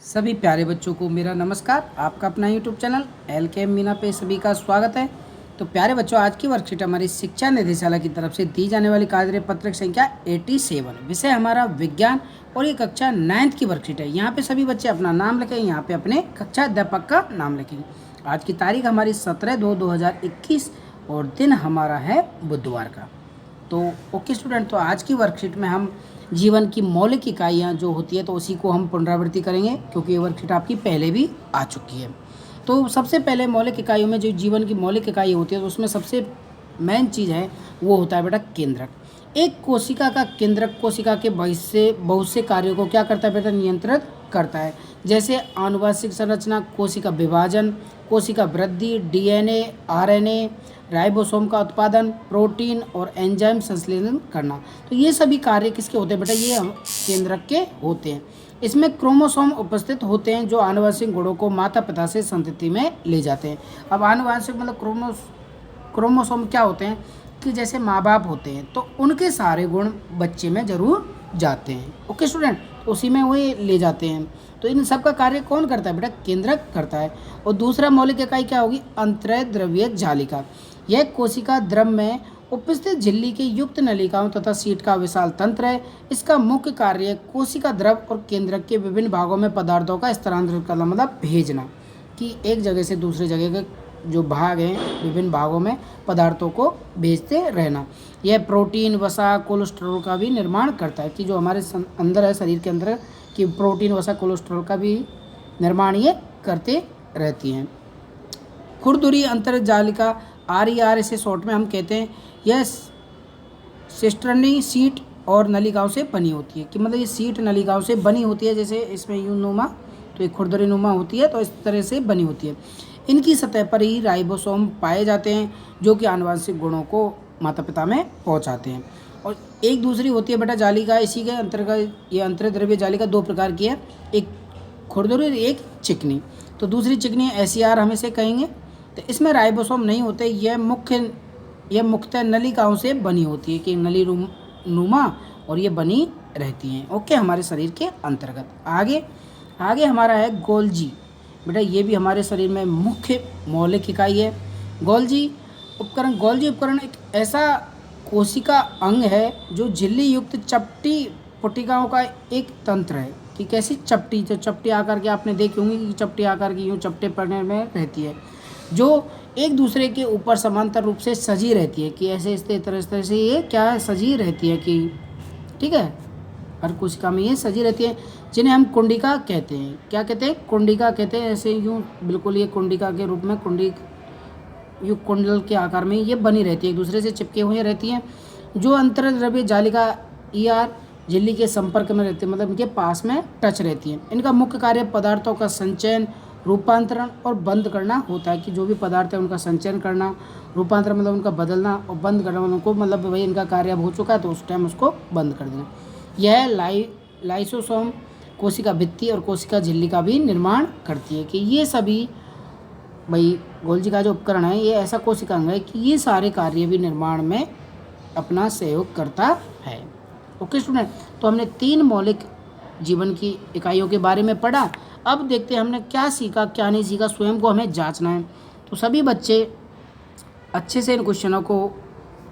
सभी प्यारे बच्चों को मेरा नमस्कार। आपका अपना यूट्यूब चैनल LKM मीना पे सभी का स्वागत है। तो प्यारे बच्चों, आज की वर्कशीट हमारी शिक्षा निदेशालय की तरफ से दी जाने वाली कार्य पत्रक संख्या 87, विषय हमारा विज्ञान और ये कक्षा 9th की वर्कशीट है। यहाँ पे सभी बच्चे अपना नाम लिखें, यहाँ पे अपने कक्षा अध्यापक का नाम लिखेंगे। आज की तारीख हमारी 17/2/2021 और दिन हमारा है बुधवार का। तो ओके स्टूडेंट, तो आज की वर्कशीट में हम जीवन की मौलिक इकाइयाँ जो होती है तो उसी को हम पुनरावृत्ति करेंगे, क्योंकि ये वर्कशीट आपकी पहले भी आ चुकी है। तो सबसे पहले मौलिक इकाइयों में जो जीवन की मौलिक इकाई होती है तो उसमें सबसे मेन चीज़ है वो होता है बेटा केंद्रक। एक कोशिका का केंद्रक कोशिका के बहुत से कार्यों को क्या करता है बेटा, नियंत्रित करता है। जैसे आनुवंशिक संरचना, कोशिका विभाजन, कोशिका वृद्धि, DNA, RNA, राइबोसोम का उत्पादन, प्रोटीन और एंजाइम संश्लेषण करना। तो ये सभी कार्य किसके होते हैं बेटा, ये केंद्रक के होते हैं। इसमें क्रोमोसोम उपस्थित होते हैं जो आनुवंशिक गुणों को माता पिता से संतति में ले जाते हैं। अब आनुवंशिक मतलब क्रोमोसोम क्या होते हैं कि जैसे माँ बाप होते हैं तो उनके सारे गुण बच्चे में जरूर जाते हैं। ओके स्टूडेंट, तो उसी में वो ले जाते हैं। तो इन सब का कार्य कौन करता है बेटा, केंद्रक करता है। और दूसरा मौलिक इकाई क्या होगी, अंतर्द्रव्यीय जालिका। यह कोशिका द्रव में उपस्थित झिल्ली के युक्त नलिकाओं तथा सीट का विशाल तंत्र है। इसका मुख्य कार्य कोशिका द्रव और केंद्रक के विभिन्न भागों में पदार्थों का स्थानांतरण करना, मतलब भेजना, कि एक जगह से दूसरे जगह के जो भाग हैं विभिन्न भागों में पदार्थों को भेजते रहना। यह प्रोटीन, वसा, कोलेस्ट्रॉल का भी निर्माण करता है, कि जो हमारे अंदर है शरीर के अंदर कि प्रोटीन, वसा, कोलेस्ट्रॉल का भी निर्माण ये करते रहती हैं। खुरदुरी अंतर्जालिका, RER इसे शॉर्ट में हम कहते हैं। यह सिस्टर्नी सीट और नलिकाओं से बनी होती है, कि मतलब ये सीट नलिकाओं से बनी होती है। जैसे इसमें यूं नुमा, तो एक खुरदरी नुमा होती है, तो इस तरह से बनी होती है। इनकी सतह पर ही राइबोसोम पाए जाते हैं जो कि आनुवंशिक गुणों को माता पिता में पहुंचाते हैं। और एक दूसरी होती है बेटा जालिका, इसी के अंतर्गत ये अंतर्द्रव्य जालिका दो प्रकार की है, एक खुरदरी और एक चिकनी। तो दूसरी चिकनी SER हम इसे कहेंगे। तो इसमें राइबोसोम नहीं होते, यह मुख्यतः नलिकाओं से बनी होती है, कि नली नुमा, और ये बनी रहती हैं ओके हमारे शरीर के अंतर्गत। आगे हमारा है गोल्जी। बेटा ये भी हमारे शरीर में मुख्य मौलिक इकाई है। गोल्जी उपकरण एक ऐसा कोशिका अंग है जो झिल्ली युक्त चपटी पुटिकाओं का एक तंत्र है। कि कैसी चपटी, तो चपटी आकार की आपने देखी होंगी कि चपटी आकार की यूँ चपटे पड़ने में रहती है, जो एक दूसरे के ऊपर समांतर रूप से सजी रहती है, कि ऐसे इस तरह से ये क्या है, सजी रहती है, कि ठीक है हर कोशिका में ये सजी रहती है, जिन्हें हम कुंडिका कहते हैं। क्या कहते हैं, कुंडिका कहते हैं। ऐसे यूँ बिल्कुल ये कुंडिका के रूप में यूँ कुंडल के आकार में ये बनी रहती है, एक दूसरे से चिपके हुए रहती हैं। जो अंतर्द्रव्य जालिका ER झिल्ली के संपर्क में रहती है, मतलब इनके पास में टच रहती हैं। इनका मुख्य कार्य पदार्थों का संचयन, रूपांतरण और बंद करना होता है, कि जो भी पदार्थ है उनका संचयन करना, रूपांतरण मतलब उनका बदलना, और बंद करना मतलब उनको, मतलब भाई इनका कार्य अब हो चुका है तो उस टाइम उसको बंद कर देना। यह लाइसोसोम कोशिका भित्ति और कोशिका झिल्ली का भी निर्माण करती है, कि ये सभी भाई गोल्जी का जो उपकरण है ये ऐसा कोशिका अंग है कि ये सारे कार्य भी निर्माण में अपना सहयोग करता है। ओके स्टूडेंट, तो हमने 3 मौलिक जीवन की इकाइयों के बारे में पढ़ा। अब देखते हैं हमने क्या सीखा क्या नहीं सीखा, स्वयं को हमें जांचना है। तो सभी बच्चे अच्छे से इन क्वेश्चनों को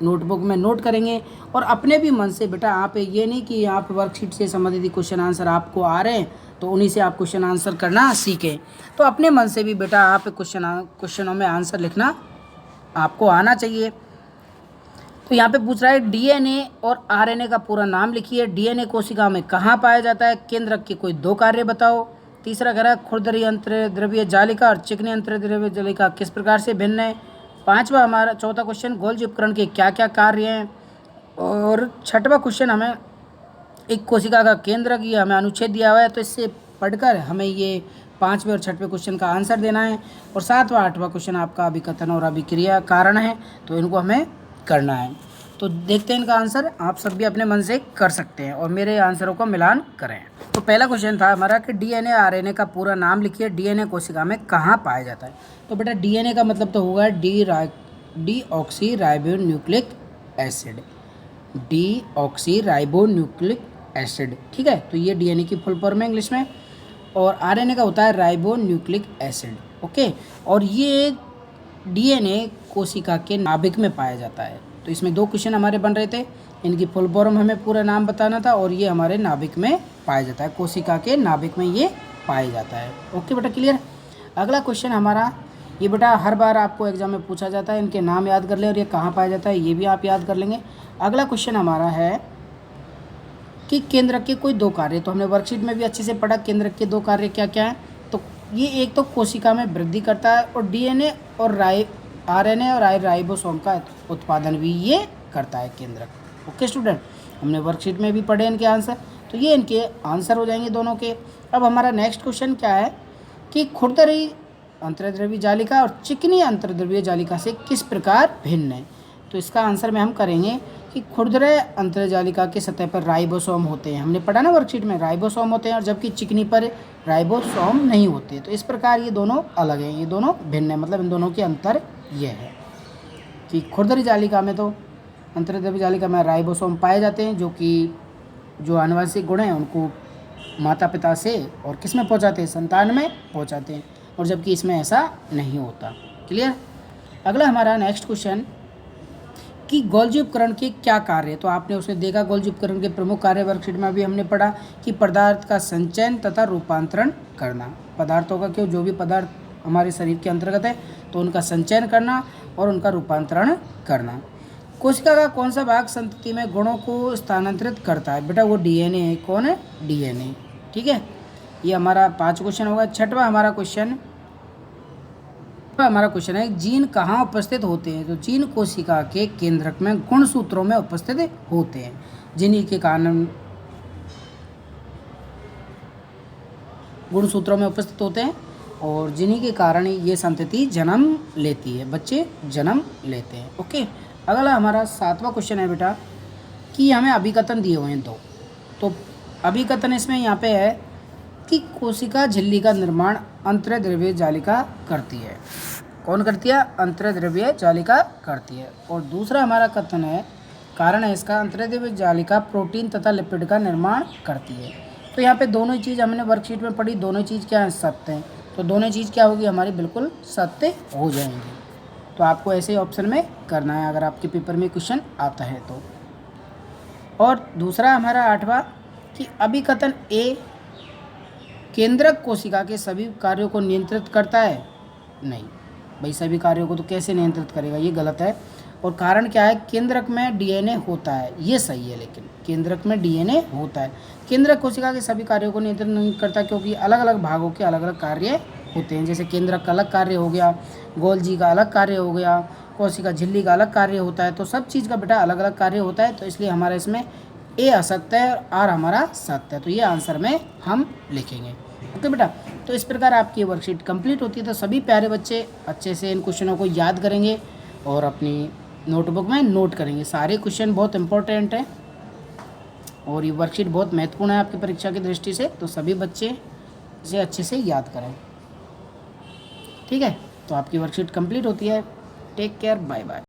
नोटबुक में नोट करेंगे और अपने भी मन से, बेटा आप ये नहीं कि आप वर्कशीट से संबंधित क्वेश्चन आंसर आपको आ रहे हैं तो उन्हीं से आप क्वेश्चन आंसर करना सीखें। तो अपने मन से भी बेटा आप क्वेश्चनों में आंसर लिखना आपको आना चाहिए। तो यहाँ पे पूछ रहा है DNA और RNA का पूरा नाम लिखिए। DNA कोशिका में कहाँ पाया जाता है, केंद्रक के कोई 2 कार्य बताओ। तीसरा कह रहा है खुरदरी अंतर्द्रव्यीय जालिका और चिकनी अंतर्द्रव्यीय जालिका किस प्रकार से भिन्न है। पांचवा हमारा चौथा क्वेश्चन गोल्जी उपकरण के क्या क्या कार्य हैं। और छठवां क्वेश्चन हमें एक कोशिका का केंद्रक, ये हमें अनुच्छेद दिया हुआ है, तो इससे पढ़कर हमें ये 5वें और 6वें क्वेश्चन का आंसर देना है। और 7वां 8वां क्वेश्चन आपका अभिकथन और अभिक्रिया कारण है, तो इनको हमें करना है। तो देखते हैं इनका आंसर, आप सब भी अपने मन से कर सकते हैं और मेरे आंसरों को मिलान करें। तो पहला क्वेश्चन था हमारा कि DNA RNA का पूरा नाम लिखिए, DNA कोशिका में कहाँ पाया जाता है। तो बेटा DNA का मतलब तो होगा डीऑक्सीराइबोन्यूक्लिक एसिड, डीऑक्सीराइबोन्यूक्लिक एसिड, ठीक है। तो ये DNA की फुल फॉर्म है इंग्लिश में। और आरएनए का होता है राइबो न्यूक्लिक एसिड। ओके, और ये डीएनए कोशिका के नाभिक में पाया जाता है। तो इसमें 2 क्वेश्चन हमारे बन रहे थे, इनकी फुल फॉर्म हमें पूरा नाम बताना था, और ये हमारे नाभिक में पाया जाता है, कोशिका के नाभिक में ये पाया जाता है। ओके बेटा, क्लियर। अगला क्वेश्चन हमारा, ये बेटा हर बार आपको एग्जाम में पूछा जाता है, इनके नाम याद कर ले और ये कहाँ पाया जाता है ये भी आप याद कर लेंगे। अगला क्वेश्चन हमारा है कि केंद्रक के कोई 2 कार्य, तो हमने वर्कशीट में भी अच्छे से पढ़ा केंद्रक के 2 कार्य क्या क्या हैं। तो ये एक तो कोशिका में वृद्धि करता है, और डीएनए और आरएनए और राइबोसोम का उत्पादन भी ये करता है केंद्रक। ओके स्टूडेंट, हमने वर्कशीट में भी पढ़े इनके आंसर, तो ये इनके आंसर हो जाएंगे दोनों के। अब हमारा नेक्स्ट क्वेश्चन क्या है कि खुरदरी अंतर्द्रव्यीय जालिका और चिकनी अंतर्द्रव्यीय जालिका से किस प्रकार भिन्न है। तो इसका आंसर में हम करेंगे कि खुरदरे अंतर्जालिका के सतह पर राइबोसोम होते हैं, हमने पढ़ा ना वर्कशीट में, राइबोसोम होते हैं, और जबकि चिकनी पर राइबोसोम नहीं होते। तो इस प्रकार ये दोनों अलग हैं, ये दोनों भिन्न है, मतलब इन दोनों के अंतर ये है कि खुरदरी जालिका में तो अंतर्द्रव्यीय जालिका में राइबोसोम पाए जाते हैं, जो आनुवंशिक गुण हैं उनको माता पिता से और किस में पहुँचाते हैं, संतान में पहुँचाते हैं, और जबकि इसमें ऐसा नहीं होता। क्लियर। अगला हमारा नेक्स्ट क्वेश्चन कि गोल्जी उपकरण के क्या कार्य है। तो आपने उसने देखा गोल्जी उपकरण के प्रमुख कार्य वर्कशीट में भी हमने पढ़ा कि पदार्थ का संचयन तथा रूपांतरण करना, पदार्थों का क्यों जो भी पदार्थ हमारे शरीर के अंतर्गत है तो उनका संचयन करना और उनका रूपांतरण करना। कोशिका का कौन सा भाग संतति में गुणों को स्थानांतरित करता है। बेटा वो डीएनए है। कौन है? डीएनए। ठीक है, ये हमारा 5 क्वेश्चन होगा। छठवां हमारा क्वेश्चन है जीन कहाँ उपस्थित होते हैं। तो जीन कोशिका के केंद्रक में गुणसूत्रों में उपस्थित होते हैं, जिन्हीं के कारण गुणसूत्रों में उपस्थित होते हैं और जिन्हीं के कारण ये संतति जन्म लेती है, बच्चे जन्म लेते हैं। ओके, अगला हमारा 7वां क्वेश्चन है बेटा कि हमें अभिकथन दिए हुए हैं 2। तो अभिकथन इसमें यहाँ पे है कि कोशिका झिल्ली का निर्माण अंतर्द्रव्यीय जालिका करती है। कौन करती है? अंतर्द्रव्यीय जालिका करती है। और दूसरा हमारा कथन है, कारण है इसका, अंतर्द्रव्यीय जालिका प्रोटीन तथा लिपिड का निर्माण करती है। तो यहाँ पे दोनों ही चीज़ हमने वर्कशीट में पढ़ी, दोनों चीज़ क्या है? सत्य हैं। तो दोनों चीज़ क्या होगी हमारी? बिल्कुल सत्य हो जाएंगी। तो आपको ऐसे ऑप्शन में करना है अगर आपके पेपर में क्वेश्चन आता है तो। और दूसरा हमारा 8वां कि अभिकथन ए केंद्रक कोशिका के सभी कार्यों को नियंत्रित करता है। नहीं भाई, सभी कार्यों को तो कैसे नियंत्रित करेगा, ये गलत है। और कारण क्या है? केंद्रक में डीएनए होता है, ये सही है, लेकिन केंद्रक में डीएनए होता है। केंद्रक कोशिका के सभी कार्यों को नियंत्रित नहीं करता, क्योंकि अलग अलग भागों के अलग अलग कार्य होते हैं। जैसे केंद्रक का अलग कार्य हो गया, गोल्जी का अलग कार्य हो गया, कोशिका झिल्ली का अलग कार्य होता है। तो सब चीज़ का बेटा अलग अलग कार्य होता है। तो इसलिए हमारा इसमें ए असत्य है और आर हमारा सत्य है। तो ये आंसर में हम लिखेंगे। ओके बेटा, तो इस प्रकार आपकी वर्कशीट कंप्लीट होती है। तो सभी प्यारे बच्चे अच्छे से इन क्वेश्चनों को याद करेंगे और अपनी नोटबुक में नोट करेंगे। सारे क्वेश्चन बहुत इंपॉर्टेंट हैं और ये वर्कशीट बहुत महत्वपूर्ण है आपकी परीक्षा की दृष्टि से। तो सभी बच्चे इसे अच्छे से याद करें। ठीक है, तो आपकी वर्कशीट कंप्लीट होती है। Take care, bye bye.